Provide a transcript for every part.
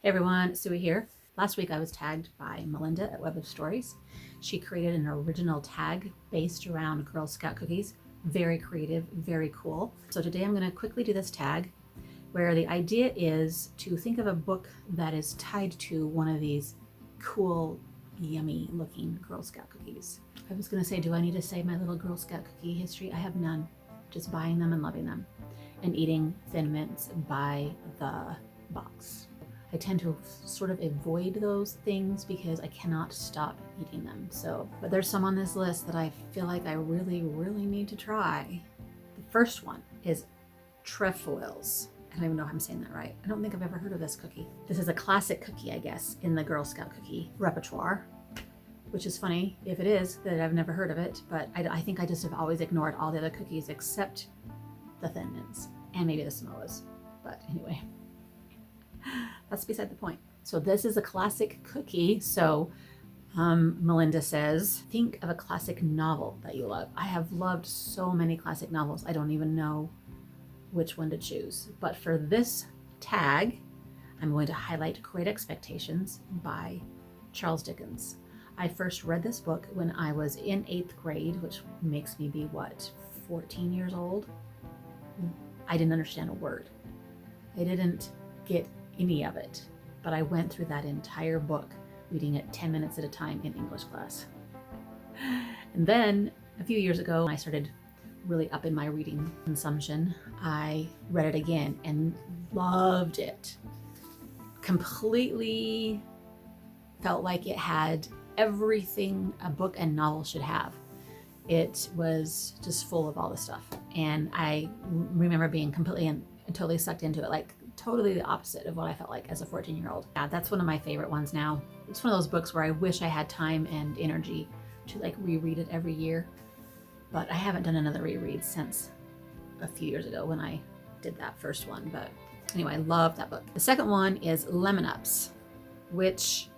Hey everyone, Suey here. Last week I was tagged by Melinda at Web of Stories. She created an original tag based around Girl Scout cookies. Very creative, very cool. So today I'm going to quickly do this tag where the idea is to think of a book that is tied to one of these cool, yummy looking Girl Scout cookies. I was going to say, do I need to say my little Girl Scout cookie history? I have none. Just buying them and loving them and eating Thin Mints by the box. I tend to sort of avoid those things because I cannot stop eating them. But there's some on this list that I feel like I really need to try. The first one is Trefoils. I don't even know if I'm saying that right. I don't think I've ever heard of this cookie. This is a classic cookie, I guess, in the Girl Scout cookie repertoire, which is funny if it is that I've never heard of it, but I think I just have always ignored all the other cookies except the Thin Mints and maybe the Samoas. But anyway, that's beside the point. So this is a classic cookie. So Melinda says, think of a classic novel that you love. I have loved so many classic novels. I don't even know which one to choose. But for this tag, I'm going to highlight Great Expectations by Charles Dickens. I first read this book when I was in 8th grade, which makes me be, 14 years old? I didn't understand a word. I didn't get any of it, but I went through that entire book, reading it 10 minutes at a time in English class. And then a few years ago, when I started really up in my reading consumption, I read it again and loved it. Completely felt like it had everything a book and novel should have. It was just full of all the stuff. And I remember being completely and totally sucked into it, like totally the opposite of what I felt like as a 14-year-old. Yeah, that's one of my favorite ones now. It's one of those books where I wish I had time and energy to like reread it every year, but I haven't done another reread since a few years ago when I did that first one. But anyway, I love that book. The second one is Lemon Ups, which,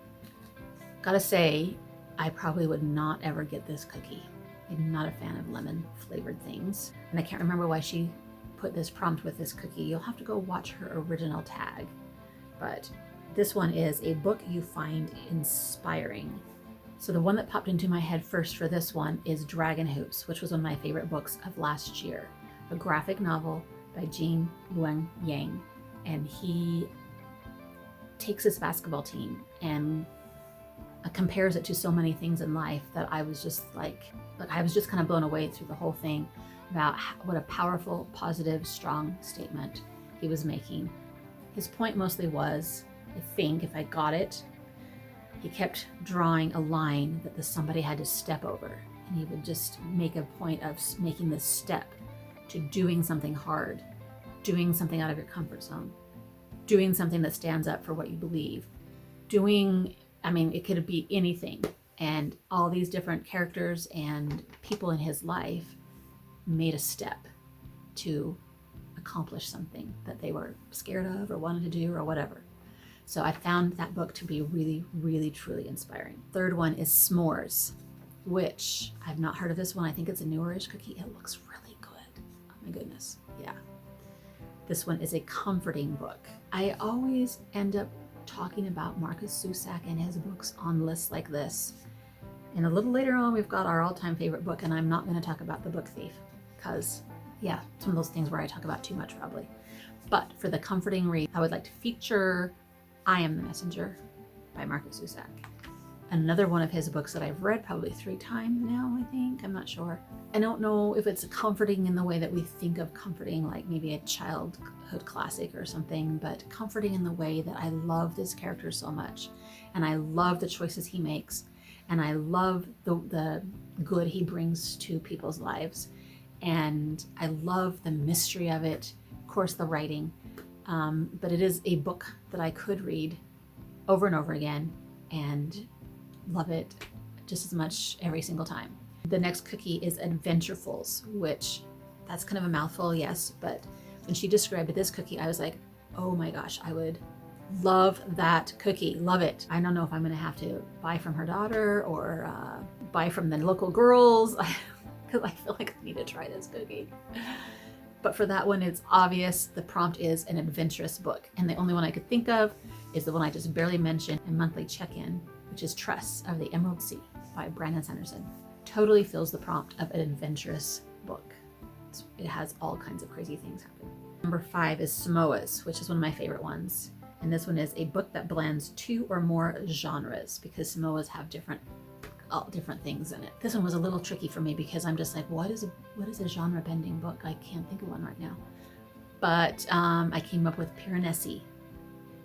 gotta say, I probably would not ever get this cookie. I'm not a fan of lemon flavored things, and I can't remember why she put this prompt with this cookie. You'll have to go watch her original tag. But this one is a book you find inspiring. So the one that popped into my head first for this one is Dragon Hoops, which was one of my favorite books of last year, a graphic novel by Jean Luang Yang. And he takes his basketball team and compares it to so many things in life that I was just I was just kind of blown away through the whole thing about what a powerful, positive, strong statement he was making. His point mostly was, I think, if I got it, he kept drawing a line that somebody had to step over. And he would just make a point of making this step to doing something hard, doing something out of your comfort zone, doing something that stands up for what you believe, it could be anything. And all these different characters and people in his life made a step to accomplish something that they were scared of or wanted to do or whatever. So I found that book to be really truly inspiring. Third one is S'mores, which I've not heard of this one. I think it's a newerish cookie. It looks really good. Oh my goodness. Yeah. This one is a comforting book. I always end up talking about Marcus Zusak and his books on lists like this. And a little later on, we've got our all-time favorite book, and I'm not going to talk about The Book Thief because, yeah, it's one of those things where I talk about too much probably. But for the comforting read, I would like to feature I Am the Messenger by Marcus Zusak. Another one of his books that I've read probably 3 times now, I think. I'm not sure. I don't know if it's comforting in the way that we think of comforting, like maybe a childhood classic or something, but comforting in the way that I love this character so much. And I love the choices he makes. And I love the good he brings to people's lives. And I love the mystery of it. Of course, the writing. But it is a book that I could read over and over again and love it just as much every single time. The next cookie is Adventurefuls, which that's kind of a mouthful, yes, but when she described this cookie, I was like, oh my gosh, I would love that cookie, love it. I don't know if I'm gonna have to buy from her daughter or buy from the local girls because I feel like I need to try this cookie. But for that one, it's obvious the prompt is an adventurous book, and the only one I could think of is the one I just barely mentioned in Monthly Check-In, which is Tress of the Emerald Sea by Brandon Sanderson. Totally fills the prompt of an adventurous book. It has all kinds of crazy things happen. Number 5 is Samoas, which is one of my favorite ones. And this one is a book that blends 2 or more genres, because Samoas have all different things in it. This one was a little tricky for me because I'm just like, what is a genre bending book? I can't think of one right now. But I came up with Piranesi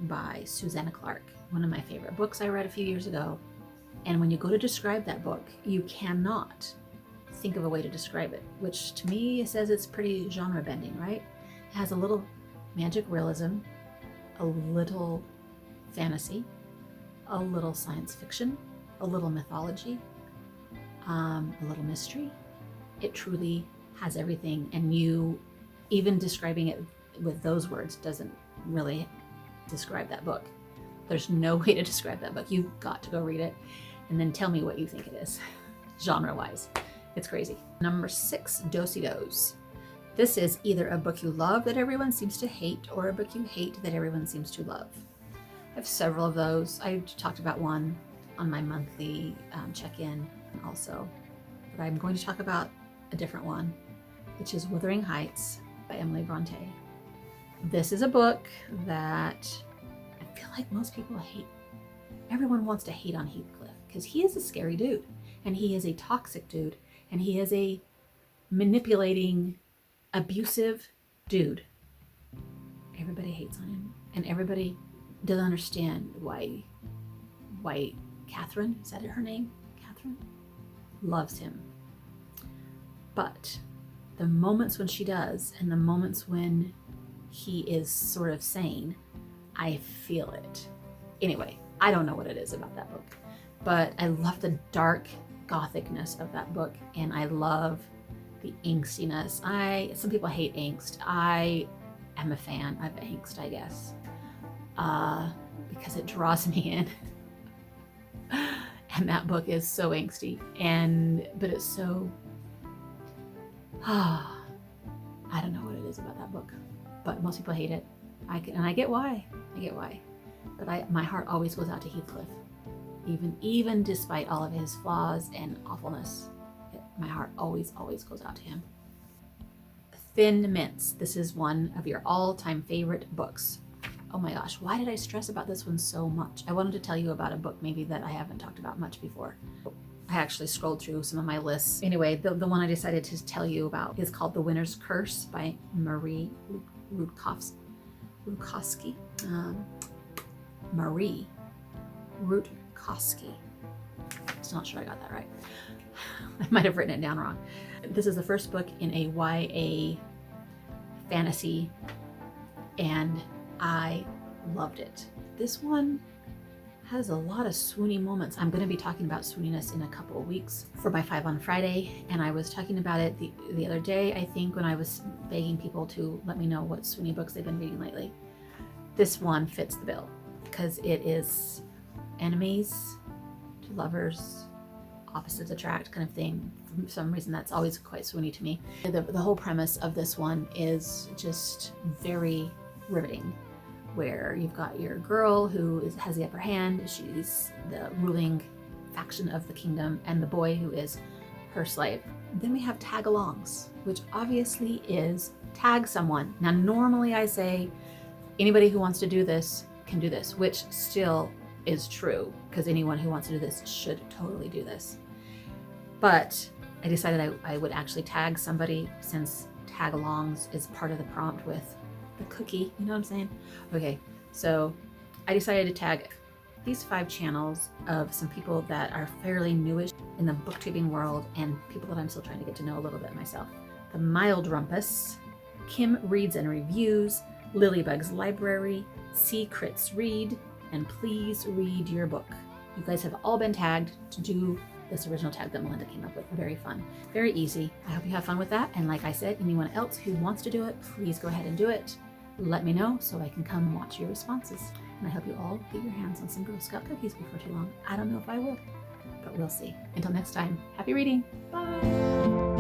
by Susanna Clark, one of my favorite books I read a few years ago. And when you go to describe that book, you cannot think of a way to describe it, which to me says it's pretty genre bending, right? It has a little magic realism, a little fantasy, a little science fiction, a little mythology, a little mystery. It truly has everything, and you even describing it with those words doesn't really describe that book. There's no way to describe that book. You've got to go read it and then tell me what you think it is, genre-wise. It's crazy. Number 6, Do-Si-Dos. This is either a book you love that everyone seems to hate, or a book you hate that everyone seems to love. I have several of those. I talked about one on my monthly check-in also, but I'm going to talk about a different one, which is Wuthering Heights by Emily Bronte. This is a book that I feel like most people hate. Everyone wants to hate on Heathcliff because he is a scary dude, and he is a toxic dude, and he is a manipulating, abusive dude. Everybody hates on him, and everybody doesn't understand why Catherine, is that her name? Catherine? Loves him. But the moments when she does, and the moments when he is sort of sane, I feel it. Anyway, I don't know what it is about that book, but I love the dark gothicness of that book, and I love the angstiness. Some people hate angst. I am a fan of angst, I guess, because it draws me in. And that book is so angsty, but it's so, I don't know what it is about that book, but most people hate it. I get why. But my heart always goes out to Heathcliff, even despite all of his flaws and awfulness. My heart always goes out to him. Thin Mints. This is one of your all-time favorite books. Oh my gosh, why did I stress about this one so much? I wanted to tell you about a book maybe that I haven't talked about much before. I actually scrolled through some of my lists. Anyway, the one I decided to tell you about is called The Winner's Curse by Marie Rutkoski. Marie Rutkoski. I'm not sure I got that right. I might have written it down wrong. This is the first book in a YA fantasy, and I loved it. This one has a lot of swoony moments. I'm going to be talking about swooniness in a couple of weeks for my 5 on Friday, and I was talking about it the other day, I think, when I was begging people to let me know what swoony books they've been reading lately. This one fits the bill because it is enemies to lovers, opposites attract kind of thing. For some reason, that's always quite swoony to me. The whole premise of this one is just very riveting, where you've got your girl who has the upper hand. She's the ruling faction of the kingdom, and the boy who is her slave. Then we have Tagalongs, which obviously is tag someone. Now, normally I say anybody who wants to do this can do this, which still is true, because anyone who wants to do this should totally do this. But I decided I would actually tag somebody, since Tagalongs is part of the prompt with the cookie, you know what I'm saying? Okay, so I decided to tag these 5 channels of some people that are fairly newish in the booktubing world, and people that I'm still trying to get to know a little bit myself. The Mild Rumpus, Kim Reads and Reviews, Lilybug's Library, Secrets Read, and Please Read Your Book. You guys have all been tagged to do this original tag that Melinda came up with. Very fun, very easy. I hope you have fun with that. And like I said, anyone else who wants to do it, please go ahead and do it. Let me know so I can come and watch your responses. And I hope you all get your hands on some Girl Scout cookies before too long. I don't know if I will, but we'll see. Until next time, happy reading. Bye.